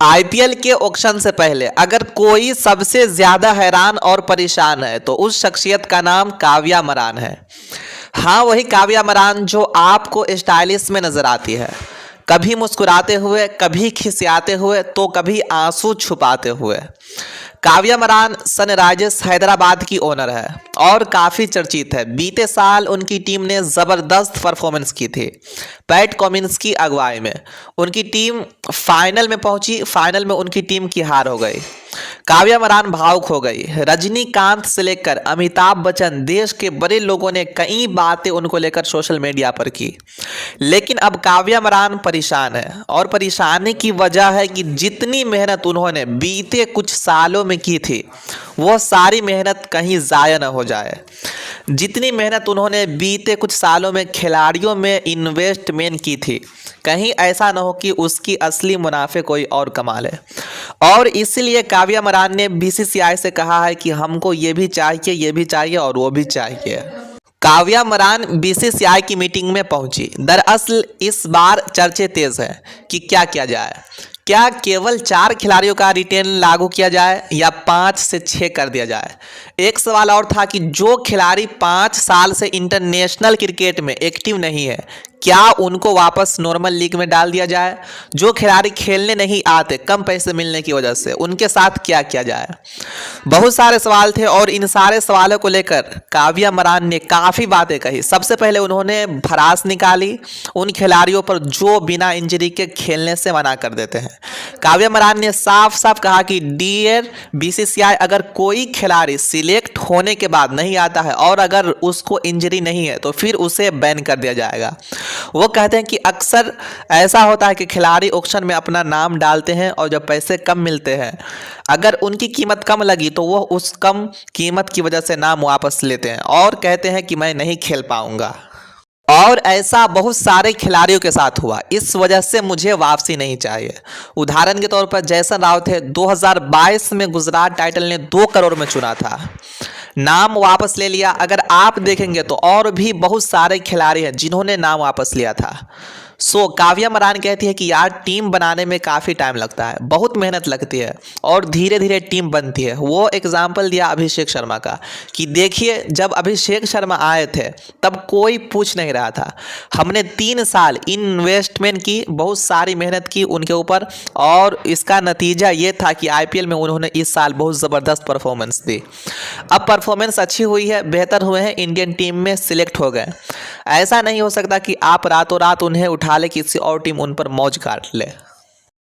IPL के auction से पहले अगर कोई सबसे ज्यादा हैरान और परेशान है तो उस शख्सियत का नाम काव्या मरान है। हाँ, वही काव्या मरान जो आपको स्टाइलिश में नजर आती है, कभी मुस्कुराते हुए, कभी खिसियाते हुए, तो कभी आंसू छुपाते हुए। काव्या मरान सनराइजर्स हैदराबाद की ओनर है और काफ़ी चर्चित है। बीते साल उनकी टीम ने ज़बरदस्त परफॉर्मेंस की थी। पैट कमिंस की अगुवाई में उनकी टीम फाइनल में पहुंची। फाइनल में उनकी टीम की हार हो गई। काव्या मरान भावुक हो गई। रजनीकांत से लेकर अमिताभ बच्चन, देश के बड़े लोगों ने कई बातें उनको लेकर सोशल मीडिया पर की। लेकिन अब काव्या मरान परेशान है और परेशानी की वजह है कि जितनी मेहनत उन्होंने बीते कुछ सालों में की थी वो सारी मेहनत कहीं ज़ाया न हो जाए। जितनी मेहनत उन्होंने बीते कुछ सालों में खिलाड़ियों में इन्वेस्टमेंट की थी, कहीं ऐसा न हो कि उसकी असली मुनाफे कोई और कमा ले। और इसलिए काव्या मरान ने बीसीसीआई से कहा है कि हमको ये भी चाहिए और वो भी चाहिए। काव्या मरान बीसीसीआई की मीटिंग में पहुंची। दरअसल इस बार चर्चे तेज है कि क्या किया जाए। क्या केवल 4 खिलाड़ियों का रिटेन लागू किया जाए या 5 से 6 कर दिया जाए। एक सवाल और था कि जो खिलाड़ी 5 साल से इंटरनेशनल क्रिकेट में एक्टिव नहीं है, क्या उनको वापस नॉर्मल लीग में डाल दिया जाए। जो खिलाड़ी खेलने नहीं आते कम पैसे मिलने की वजह से, उनके साथ क्या किया जाए। बहुत सारे सवाल थे और इन सारे सवालों को लेकर काव्या मरान ने काफ़ी बातें कही। सबसे पहले उन्होंने भड़ास निकाली उन खिलाड़ियों पर जो बिना इंजरी के खेलने से मना कर देते हैं। काव्या मरान ने साफ साफ कहा कि डियर बीसीसीआई, अगर कोई खिलाड़ी सिलेक्ट होने के बाद नहीं आता है और अगर उसको इंजरी नहीं है तो फिर उसे बैन कर दिया जाएगा। वो कहते हैं कि अक्सर ऐसा होता है कि खिलाड़ी ऑक्शन में अपना नाम डालते हैं और जब पैसे कम मिलते हैं, अगर उनकी कीमत कम लगी तो वो उस कम कीमत की वजह से नाम वापस लेते हैं और कहते हैं कि मैं नहीं खेल पाऊंगा। और ऐसा बहुत सारे खिलाड़ियों के साथ हुआ। इस वजह से मुझे वापसी नहीं चाहिए। उदाहरण के तौर पर जैसन राव थे, 2022 में गुजरात टाइटल ने 2 करोड़ में चुना था, नाम वापस ले लिया। अगर आप देखेंगे तो और भी बहुत सारे खिलाड़ी हैं जिन्होंने नाम वापस लिया था। काव्या मरान कहती है कि यार टीम बनाने में काफ़ी टाइम लगता है, बहुत मेहनत लगती है और धीरे धीरे टीम बनती है। वो एग्जाम्पल दिया अभिषेक शर्मा का कि देखिए, जब अभिषेक शर्मा आए थे तब कोई पूछ नहीं रहा था। हमने 3 साल इन्वेस्टमेंट की, बहुत सारी मेहनत की उनके ऊपर और इसका नतीजा ये था कि आईपीएल में उन्होंने इस साल बहुत ज़बरदस्त परफॉर्मेंस दी। अब परफॉर्मेंस अच्छी हुई है, बेहतर हुए हैं, इंडियन टीम में सिलेक्ट हो गए। ऐसा नहीं हो सकता कि आप रातों रात उन्हें उठा ले, किसी और टीम उन पर मौज काट ले।